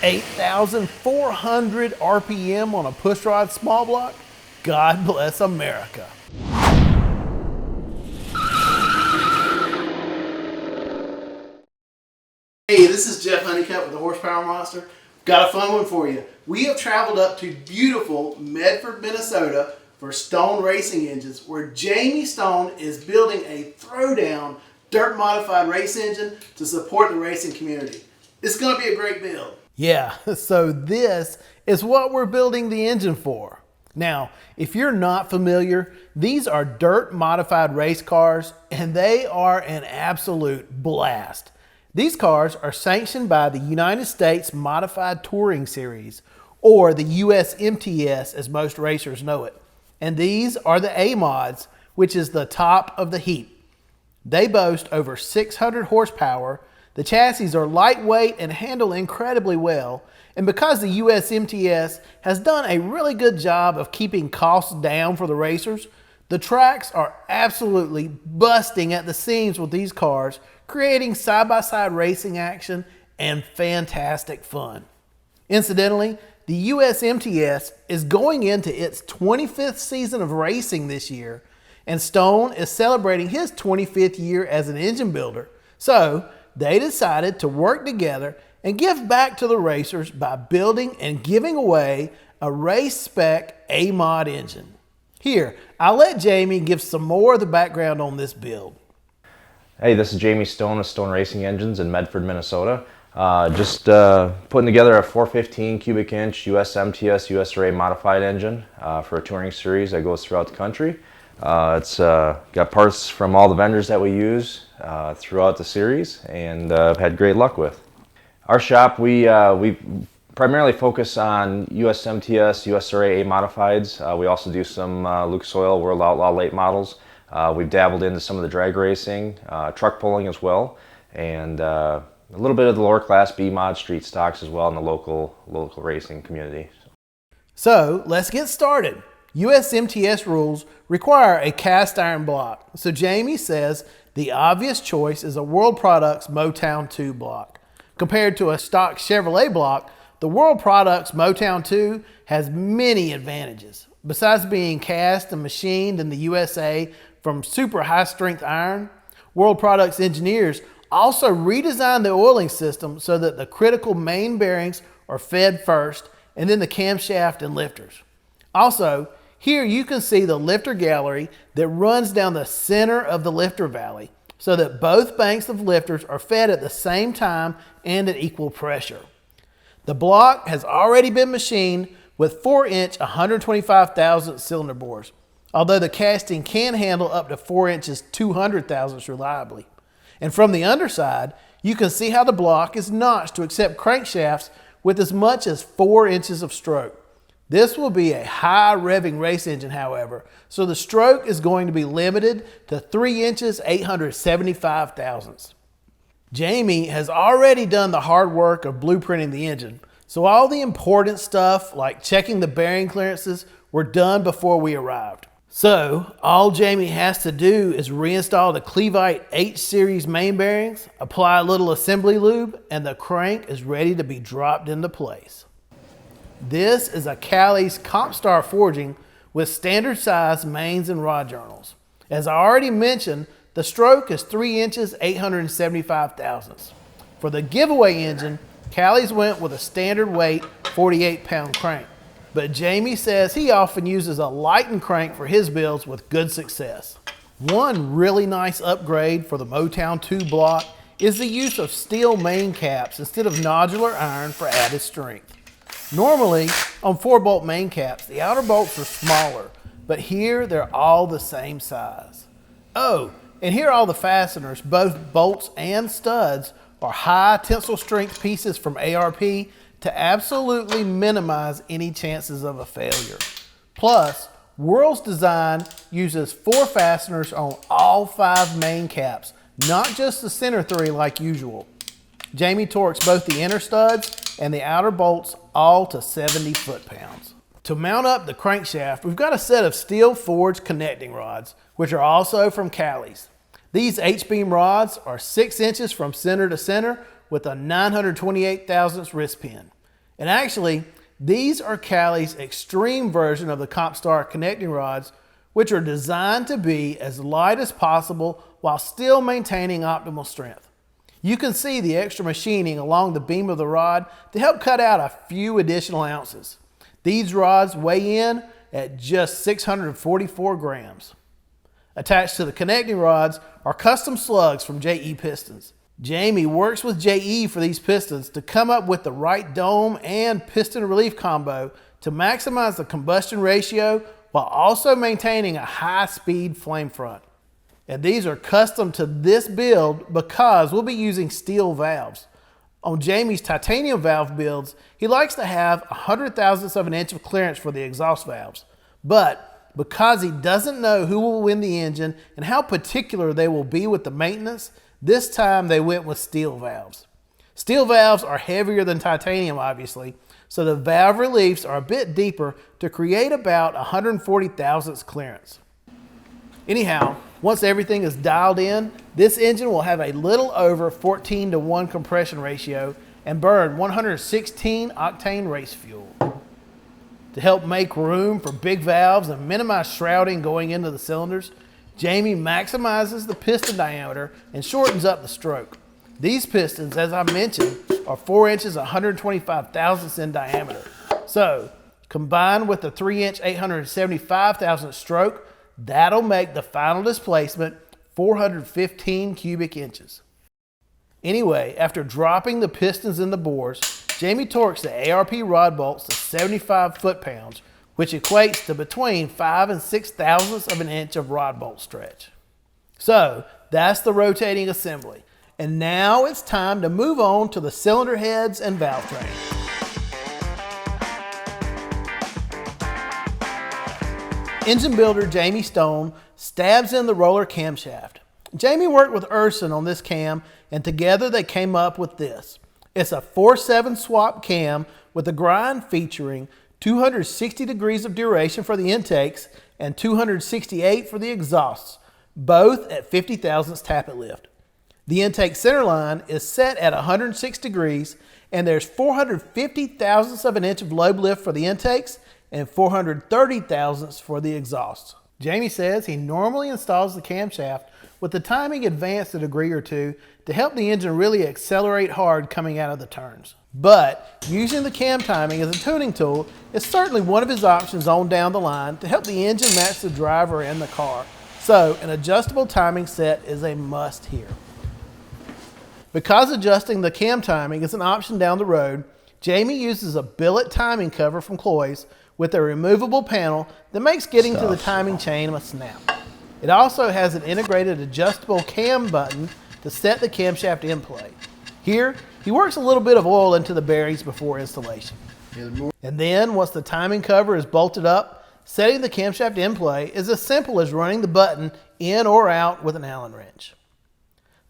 8,400 RPM on a pushrod small block? God bless America. Hey, this is Jeff Honeycutt with the Horsepower Monster. Got a fun one for you. We have traveled up to beautiful Medford, Minnesota for Stone Racing Engines, where Jamie Stone is building a throwdown dirt modified race engine to support the racing community. It's going to be a great build. Yeah, so this is what we're building the engine for. Now, if you're not familiar, these are dirt modified race cars, and they are an absolute blast. These cars are sanctioned by the United States Modified Touring Series, or the USMTS as most racers know it. And these are the A-Mods, which is the top of the heap. They boast over 600 horsepower. The chassis are lightweight and handle incredibly well. And because the USMTS has done a really good job of keeping costs down for the racers, the tracks are absolutely busting at the seams with these cars, creating side-by-side racing action and fantastic fun. Incidentally, the USMTS is going into its 25th season of racing this year, and Stone is celebrating his 25th year as an engine builder. So they decided to work together and give back to the racers by building and giving away a race spec A-Mod engine. Here, I'll let Jamie give some more of the background on this build. Hey, this is Jamie Stone of Stone Racing Engines in Medford, Minnesota. Just putting together a 415 cubic inch USMTS USRA modified engine for a touring series that goes throughout the country. It's got parts from all the vendors that we use throughout the series, and I've had great luck with. Our shop, we primarily focus on USMTS USRA A modifieds. We also do some Lucas Oil World Outlaw late models. We've dabbled into some of the drag racing, truck pulling as well, and a little bit of the lower class B mod street stocks as well in the local racing community. So let's get started. USMTS rules require a cast iron block. So Jamie says the obvious choice is a World Products Motown 2 block. Compared to a stock Chevrolet block, the World Products Motown 2 has many advantages. Besides being cast and machined in the USA from super high strength iron, World Products engineers also redesigned the oiling system so that the critical main bearings are fed first, and then the camshaft and lifters. Also, here you can see the lifter gallery that runs down the center of the lifter valley so that both banks of lifters are fed at the same time and at equal pressure. The block has already been machined with 4-inch 125 thousandths cylinder bores, although the casting can handle up to 4 inches 200 thousandths reliably. And from the underside, you can see how the block is notched to accept crankshafts with as much as 4 inches of stroke. This will be a high revving race engine, however, so the stroke is going to be limited to 3 inches 875 thousandths. Jamie has already done the hard work of blueprinting the engine, so all the important stuff like checking the bearing clearances were done before we arrived. So all Jamie has to do is reinstall the Clevite H-Series main bearings, apply a little assembly lube, and the crank is ready to be dropped into place. This is a Callie's Compstar forging with standard size mains and rod journals. As I already mentioned, the stroke is 3 inches 875 thousandths. For the giveaway engine, Callie's went with a standard weight 48-pound crank, but Jamie says he often uses a lightened crank for his builds with good success. One really nice upgrade for the Motown 2 block is the use of steel main caps instead of nodular iron for added strength. Normally, on 4-bolt main caps, the outer bolts are smaller, but here they're all the same size. Oh, and here are all the fasteners, both bolts and studs, are high tensile strength pieces from ARP to absolutely minimize any chances of a failure. Plus, World's design uses 4 fasteners on all 5 main caps, not just the center 3 like usual. Jamie torques both the inner studs and the outer bolts all to 70 foot-pounds. To mount up the crankshaft, we've got a set of steel forged connecting rods, which are also from Callie's. These H-beam rods are 6 inches from center to center with a 928 thousandths wrist pin. And actually, these are Cali's extreme version of the Compstar connecting rods, which are designed to be as light as possible while still maintaining optimal strength. You can see the extra machining along the beam of the rod to help cut out a few additional ounces. These rods weigh in at just 644 grams. Attached to the connecting rods are custom slugs from JE Pistons. Jamie works with JE for these pistons to come up with the right dome and piston relief combo to maximize the combustion ratio while also maintaining a high-speed flame front. And these are custom to this build because we'll be using steel valves. On Jamie's titanium valve builds, he likes to have 100 thousandths of an inch of clearance for the exhaust valves. But because he doesn't know who will win the engine and how particular they will be with the maintenance, this time they went with steel valves. Steel valves are heavier than titanium, obviously, so the valve reliefs are a bit deeper to create about 140 thousandths clearance. Anyhow, once everything is dialed in, this engine will have a little over 14:1 compression ratio and burn 116 octane race fuel. To help make room for big valves and minimize shrouding going into the cylinders, Jamie maximizes the piston diameter and shortens up the stroke. These pistons, as I mentioned, are 4 inches 125 thousandths in diameter. So, combined with the 3-inch 875 thousandths stroke, that'll make the final displacement 415 cubic inches. Anyway, after dropping the pistons in the bores, Jamie torques the ARP rod bolts to 75 foot-pounds, which equates to between 5 and 6 thousandths of an inch of rod bolt stretch. So, that's the rotating assembly. And now it's time to move on to the cylinder heads and valve train. Engine builder Jamie Stone stabs in the roller camshaft. Jamie worked with Urson on this cam, and together they came up with this. It's a 4/7 swap cam with a grind featuring 260 degrees of duration for the intakes and 268 for the exhausts, both at 50 thousandths tappet lift. The intake center line is set at 106 degrees, and there's 450 thousandths of an inch of lobe lift for the intakes and 430 thousandths for the exhausts. Jamie says he normally installs the camshaft with the timing advanced a degree or two to help the engine really accelerate hard coming out of the turns. But using the cam timing as a tuning tool is certainly one of his options on down the line to help the engine match the driver and the car. So an adjustable timing set is a must here. Because adjusting the cam timing is an option down the road, Jamie uses a billet timing cover from Cloy's with a removable panel that makes getting to the timing chain a snap. It also has an integrated adjustable cam button to set the camshaft in play. Here, he works a little bit of oil into the bearings before installation. And then, once the timing cover is bolted up, setting the camshaft in play is as simple as running the button in or out with an Allen wrench.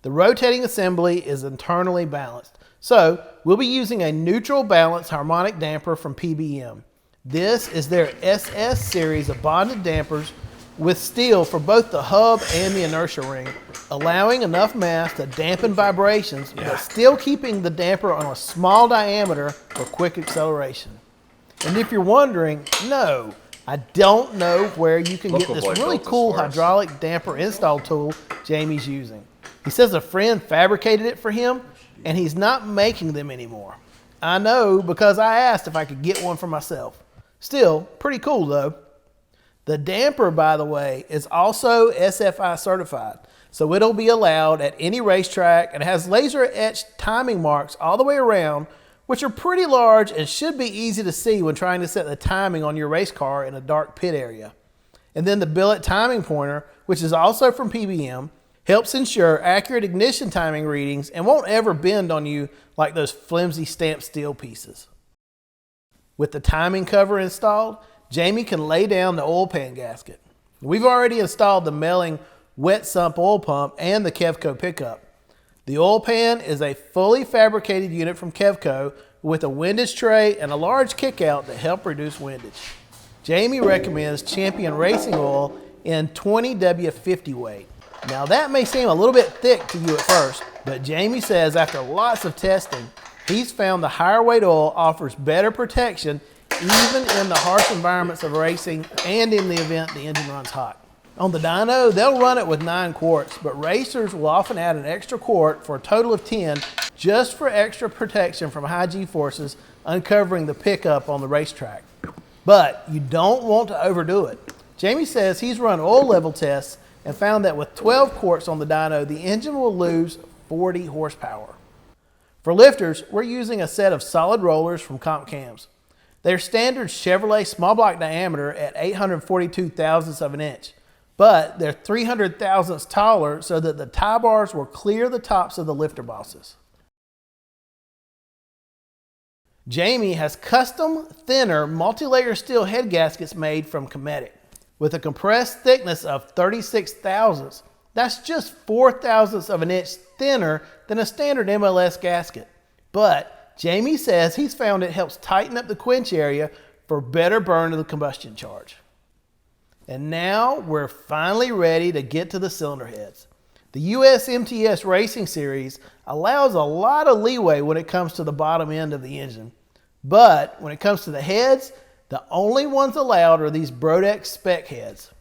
The rotating assembly is internally balanced, so we'll be using a neutral balance harmonic damper from PBM. This is their SS series of bonded dampers with steel for both the hub and the inertia ring, allowing enough mass to dampen vibrations, but still keeping the damper on a small diameter for quick acceleration. And if you're wondering, no, I don't know where you can get this really cool hydraulic damper install tool Jamie's using. He says a friend fabricated it for him, and he's not making them anymore. I know because I asked if I could get one for myself. Still, pretty cool though. The damper, by the way, is also SFI certified, so it'll be allowed at any racetrack and has laser etched timing marks all the way around, which are pretty large and should be easy to see when trying to set the timing on your race car in a dark pit area. And then the billet timing pointer, which is also from PBM, helps ensure accurate ignition timing readings and won't ever bend on you like those flimsy stamped steel pieces. With the timing cover installed, Jamie can lay down the oil pan gasket. We've already installed the Melling wet sump oil pump and the Kevco pickup. The oil pan is a fully fabricated unit from Kevco with a windage tray and a large kickout to help reduce windage. Jamie recommends Champion Racing Oil in 20W50 weight. Now that may seem a little bit thick to you at first, but Jamie says after lots of testing, He's found the higher weight oil offers better protection even in the harsh environments of racing and in the event the engine runs hot. On the dyno, they'll run it with 9 quarts, but racers will often add an extra quart for a total of 10 just for extra protection from high G-forces uncovering the pickup on the racetrack. But you don't want to overdo it. Jamie says he's run oil level tests and found that with 12 quarts on the dyno, the engine will lose 40 horsepower. For lifters, we're using a set of solid rollers from Comp Cams. They're standard Chevrolet small block diameter at 842 thousandths of an inch, but they're 300 thousandths taller so that the tie bars will clear the tops of the lifter bosses. Jamie has custom, thinner, multi-layer steel head gaskets made from Cometic. With a compressed thickness of 36 thousandths, that's just 4 thousandths of an inch thinner than a standard MLS gasket. But Jamie says he's found it helps tighten up the quench area for better burn of the combustion charge. And now we're finally ready to get to the cylinder heads. The US MTS Racing Series allows a lot of leeway when it comes to the bottom end of the engine. But when it comes to the heads, the only ones allowed are these Brodex spec heads.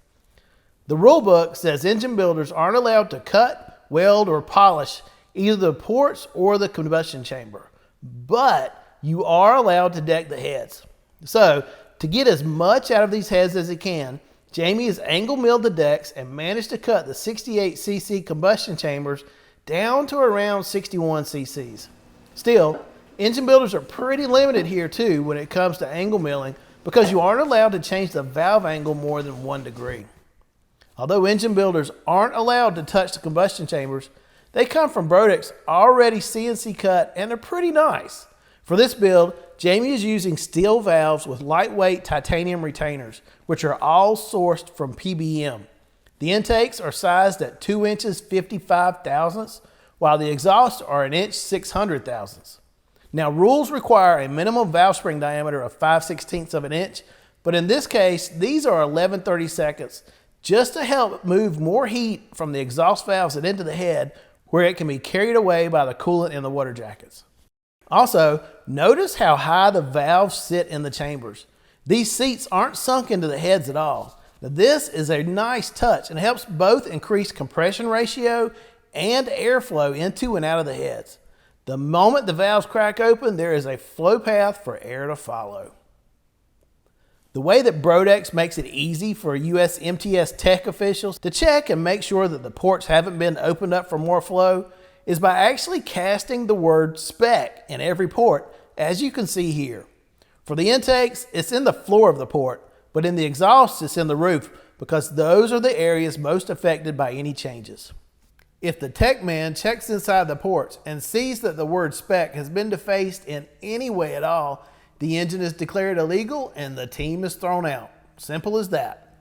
The rulebook says engine builders aren't allowed to cut, weld, or polish either the ports or the combustion chamber. But you are allowed to deck the heads. So to get as much out of these heads as he can, Jamie has angle milled the decks and managed to cut the 68cc combustion chambers down to around 61 cc's. Still, engine builders are pretty limited here too when it comes to angle milling because you aren't allowed to change the valve angle more than 1 degree. Although engine builders aren't allowed to touch the combustion chambers, they come from Brodex already CNC cut and they're pretty nice. For this build, Jamie is using steel valves with lightweight titanium retainers, which are all sourced from PBM. The intakes are sized at 2 inches 55 thousandths, while the exhausts are 1 inch 600 thousandths. Now, rules require a minimum valve spring diameter of 5/16 of an inch, but in this case, these are 11/32 just to help move more heat from the exhaust valves and into the head where it can be carried away by the coolant in the water jackets. Also, notice how high the valves sit in the chambers. These seats aren't sunk into the heads at all. Now, this is a nice touch and helps both increase compression ratio and airflow into and out of the heads. The moment the valves crack open, there is a flow path for air to follow. The way that Brodex makes it easy for US MTS tech officials to check and make sure that the ports haven't been opened up for more flow is by actually casting the word spec in every port, as you can see here. For the intakes, it's in the floor of the port, but in the exhaust, it's in the roof because those are the areas most affected by any changes. If the tech man checks inside the ports and sees that the word spec has been defaced in any way at all, the engine is declared illegal and the team is thrown out. Simple as that.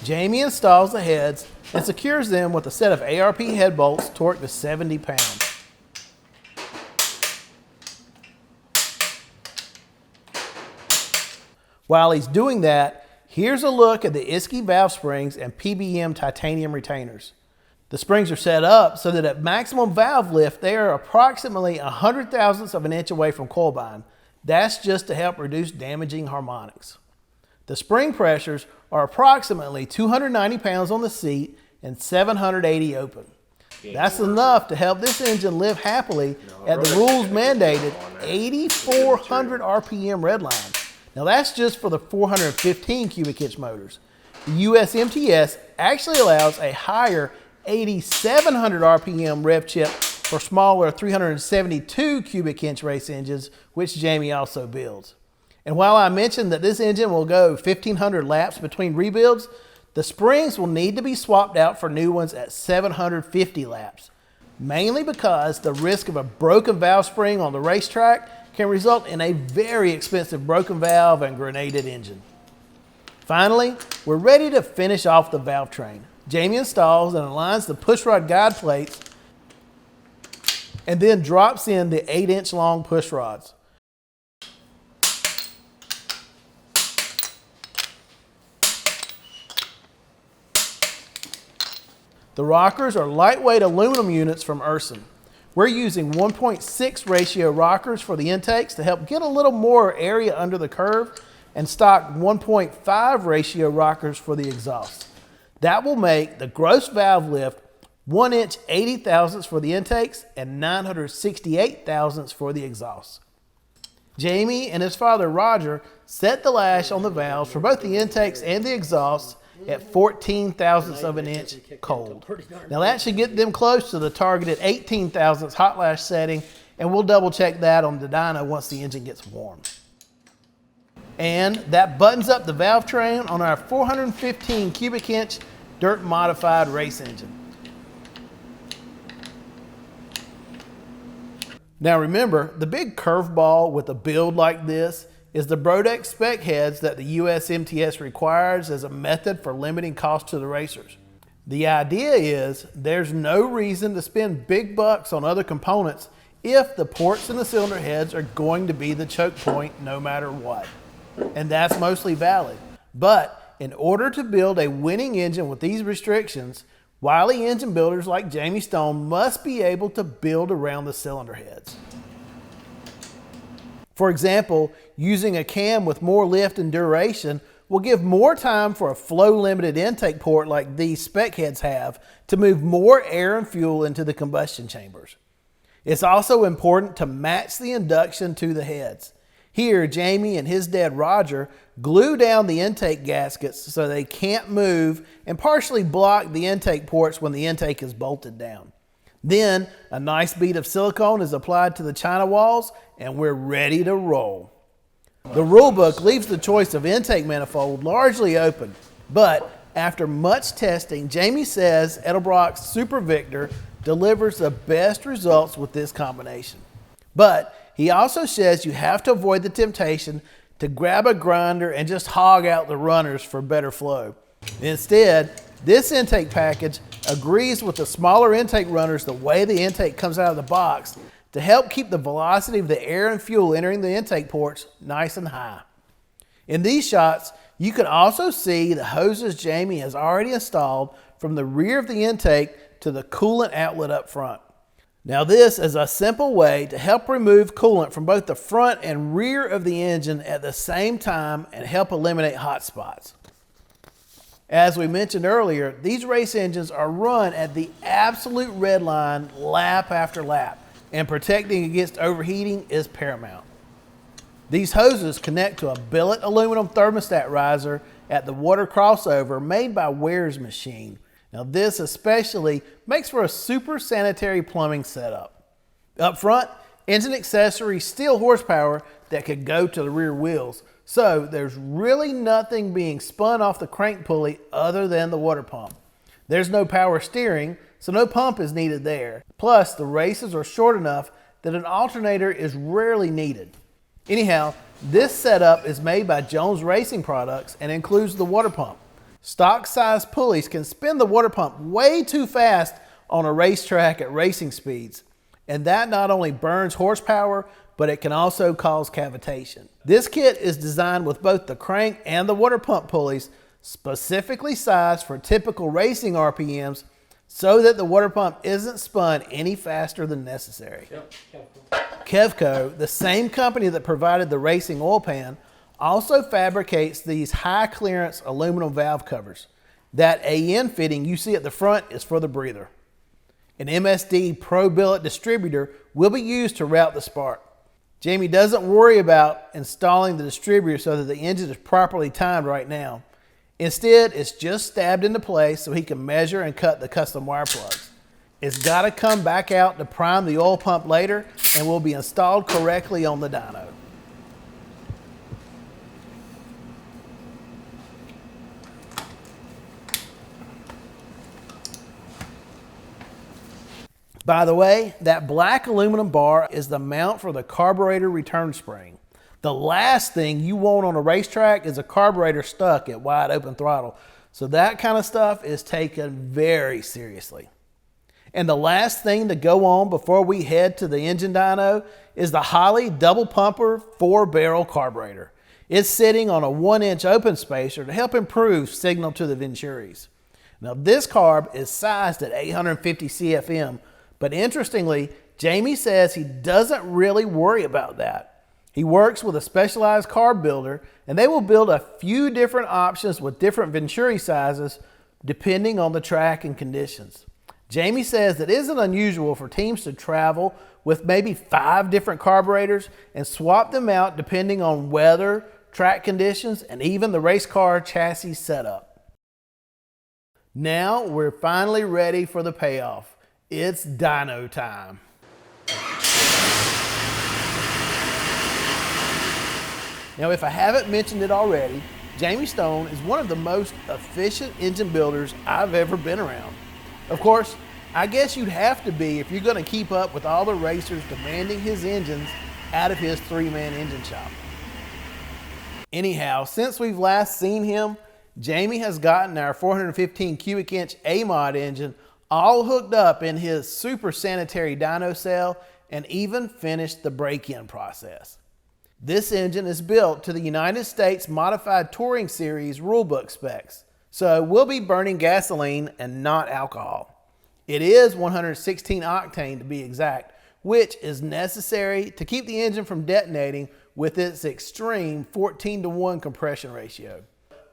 Jamie installs the heads and secures them with a set of ARP head bolts torqued to 70 pounds. While he's doing that, here's a look at the Isky valve springs and PBM titanium retainers. The springs are set up so that at maximum valve lift, they are approximately 100 thousandths of an inch away from coil bind. That's just to help reduce damaging harmonics. The spring pressures are approximately 290 pounds on the seat and 780 open. That's enough to help this engine live happily at the rules mandated 8,400 RPM redline. Now that's just for the 415 cubic inch motors. The US MTS actually allows a higher 8,700 RPM rev chip for smaller 372 cubic inch race engines, which Jamie also builds. And while I mentioned that this engine will go 1,500 laps between rebuilds, the springs will need to be swapped out for new ones at 750 laps, mainly because the risk of a broken valve spring on the racetrack can result in a very expensive broken valve and grenaded engine. Finally, we're ready to finish off the valve train. Jamie installs and aligns the pushrod guide plates and then drops in the 8-inch long push rods. The rockers are lightweight aluminum units from Urson. We're using 1.6 ratio rockers for the intakes to help get a little more area under the curve, and stock 1.5 ratio rockers for the exhaust. That will make the gross valve lift 1 inch 80 thousandths for the intakes and 968 thousandths for the exhaust. Jamie and his father Roger set the lash on the valves for both the intakes and the exhausts at 14 thousandths of an inch cold. Now that should get them close to the targeted 18 thousandths hot lash setting, and we'll double check that on the dyno once the engine gets warm. And that buttons up the valve train on our 415 cubic inch dirt modified race engine. Now remember, the big curveball with a build like this is the Brodex spec heads that the USMTS requires as a method for limiting cost to the racers. The idea is there's no reason to spend big bucks on other components if the ports and the cylinder heads are going to be the choke point no matter what. And that's mostly valid. But in order to build a winning engine with these restrictions, wily engine builders like Jamie Stone must be able to build around the cylinder heads. For example, using a cam with more lift and duration will give more time for a flow-limited intake port like these spec heads have to move more air and fuel into the combustion chambers. It's also important to match the induction to the heads. Here, Jamie and his dad Roger glue down the intake gaskets so they can't move and partially block the intake ports when the intake is bolted down. Then, a nice bead of silicone is applied to the china walls and we're ready to roll. The rulebook leaves the choice of intake manifold largely open, but after much testing, Jamie says Edelbrock's Super Victor delivers the best results with this combination. But he also says you have to avoid the temptation to grab a grinder and just hog out the runners for better flow. Instead, this intake package agrees with the smaller intake runners the way the intake comes out of the box to help keep the velocity of the air and fuel entering the intake ports nice and high. In these shots, you can also see the hoses Jamie has already installed from the rear of the intake to the coolant outlet up front. Now this is a simple way to help remove coolant from both the front and rear of the engine at the same time and help eliminate hot spots. As we mentioned earlier, these race engines are run at the absolute red line lap after lap, and protecting against overheating is paramount. These hoses connect to a billet aluminum thermostat riser at the water crossover made by Ware's machine. Now this especially makes for a super sanitary plumbing setup. Up front, engine accessory steel horsepower that could go to the rear wheels. So there's really nothing being spun off the crank pulley other than the water pump. There's no power steering, so no pump is needed there. Plus, the races are short enough that an alternator is rarely needed. Anyhow, this setup is made by Jones Racing Products and includes the water pump. Stock size pulleys can spin the water pump way too fast on a racetrack at racing speeds. And that not only burns horsepower, but it can also cause cavitation. This kit is designed with both the crank and the water pump pulleys specifically sized for typical racing RPMs so that the water pump isn't spun any faster than necessary. Kevco, the same company that provided the racing oil pan, also fabricates these high clearance aluminum valve covers. That AN fitting you see at the front is for the breather. An MSD Pro Billet distributor will be used to route the spark. Jamie doesn't worry about installing the distributor so that the engine is properly timed right now. Instead, it's just stabbed into place so he can measure and cut the custom wire plugs. It's got to come back out to prime the oil pump later and will be installed correctly on the dyno. By the way, that black aluminum bar is the mount for the carburetor return spring. The last thing you want on a racetrack is a carburetor stuck at wide open throttle. So that kind of stuff is taken very seriously. And the last thing to go on before we head to the engine dyno is the Holley double pumper 4-barrel carburetor. It's sitting on a 1-inch open spacer to help improve signal to the Venturis. Now this carb is sized at 850 CFM, but interestingly, Jamie says he doesn't really worry about that. He works with a specialized carb builder, and they will build a few different options with different venturi sizes depending on the track and conditions. Jamie says it isn't unusual for teams to travel with maybe 5 different carburetors and swap them out depending on weather, track conditions, and even the race car chassis setup. Now we're finally ready for the payoff. It's dyno time. Now, if I haven't mentioned it already, Jamie Stone is one of the most efficient engine builders I've ever been around. Of course, I guess you'd have to be if you're going to keep up with all the racers demanding his engines out of his 3-man engine shop. Anyhow, since we've last seen him, Jamie has gotten our 415 cubic inch A-Mod engine all hooked up in his super sanitary dyno cell and even finished the break-in process. This engine is built to the United States Modified Touring Series rulebook specs, so we'll be burning gasoline and not alcohol. It is 116 octane to be exact, which is necessary to keep the engine from detonating with its extreme 14:1 compression ratio.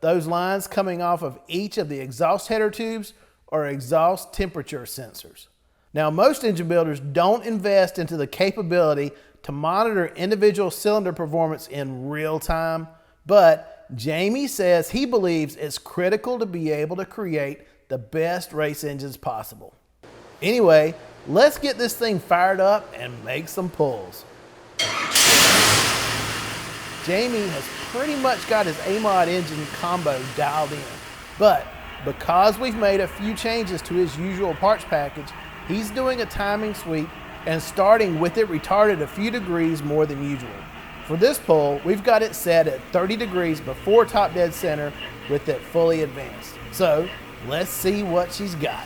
Those lines coming off of each of the exhaust header tubes are exhaust temperature sensors. Now, most engine builders don't invest into the capability to monitor individual cylinder performance in real time, but Jamie says he believes it's critical to be able to create the best race engines possible. Anyway, let's get this thing fired up and make some pulls. Jamie has pretty much got his A-Mod engine combo dialed in, but because we've made a few changes to his usual parts package, he's doing a timing sweep and starting with it retarded a few degrees more than usual. For this pull, we've got it set at 30 degrees before top dead center with it fully advanced. So let's see what she's got.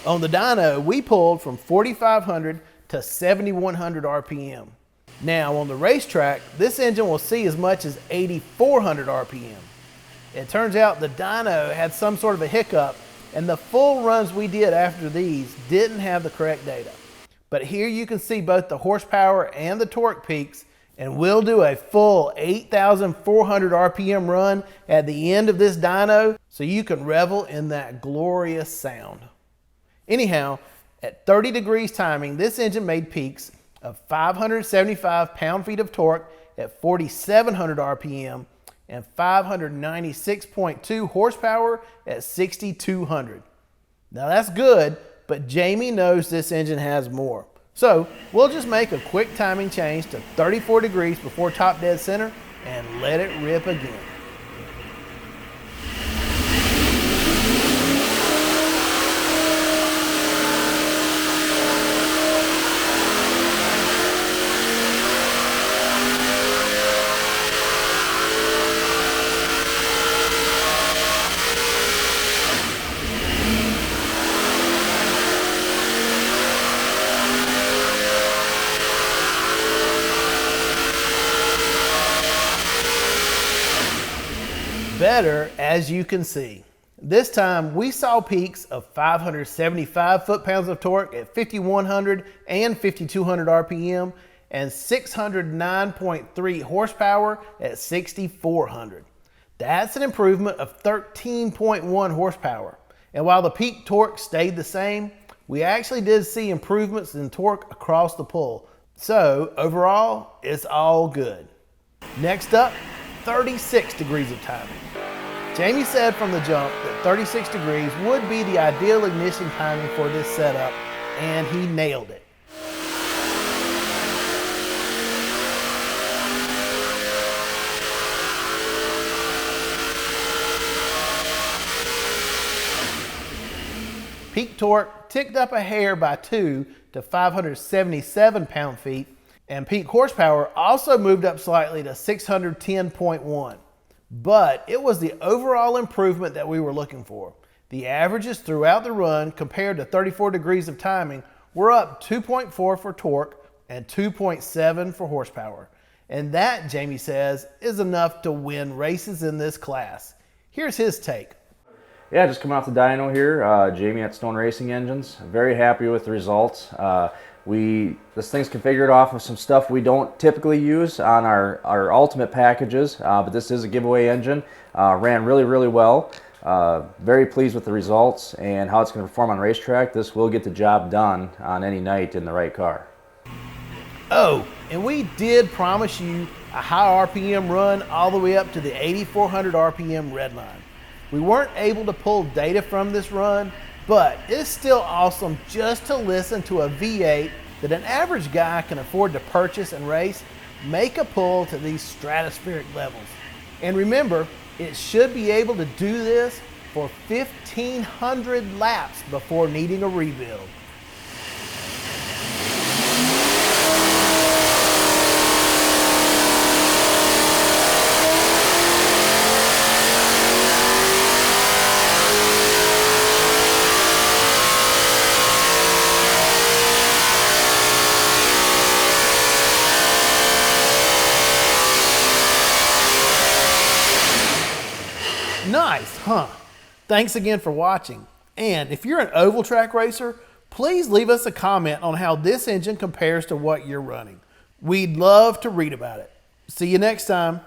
On the dyno, we pulled from 4,500 to 7,100 RPM. Now on the racetrack, this engine will see as much as 8,400 RPM. It turns out the dyno had some sort of a hiccup, and the full runs we did after these didn't have the correct data. But here you can see both the horsepower and the torque peaks, and we'll do a full 8,400 RPM run at the end of this dyno so you can revel in that glorious sound. Anyhow, at 30 degrees timing, this engine made peaks of 575 pound-feet of torque at 4,700 RPM and 596.2 horsepower at 6,200. Now that's good, but Jamie knows this engine has more. So we'll just make a quick timing change to 34 degrees before top dead center and let it rip again. Better, as you can see. This time we saw peaks of 575 foot-pounds of torque at 5,100 and 5,200 RPM and 609.3 horsepower at 6,400. That's an improvement of 13.1 horsepower. And while the peak torque stayed the same, we actually did see improvements in torque across the pull. So overall, it's all good. Next up, 36 degrees of timing. Jamie said from the jump that 36 degrees would be the ideal ignition timing for this setup, and he nailed it. Peak torque ticked up a hair by 2 to 577 pound-feet, and peak horsepower also moved up slightly to 610.1. But it was the overall improvement that we were looking for. The averages throughout the run compared to 34 degrees of timing were up 2.4 for torque and 2.7 for horsepower. And that, Jamie says, is enough to win races in this class. Here's his take. Yeah, just coming off the dyno here, Jamie at Stone Racing Engines. Very happy with the results. This thing's configured off of some stuff we don't typically use on our Ultimate packages, but this is a giveaway engine. Ran really, really well. Very pleased with the results and how it's going to perform on racetrack. This will get the job done on any night in the right car. Oh, and we did promise you a high RPM run all the way up to the 8,400 RPM red line. We weren't able to pull data from this run, but it's still awesome just to listen to a V8 that an average guy can afford to purchase and race make a pull to these stratospheric levels. And remember, it should be able to do this for 1,500 laps before needing a rebuild. Nice, huh? Thanks again for watching. And if you're an oval track racer, please leave us a comment on how this engine compares to what you're running. We'd love to read about it. See you next time.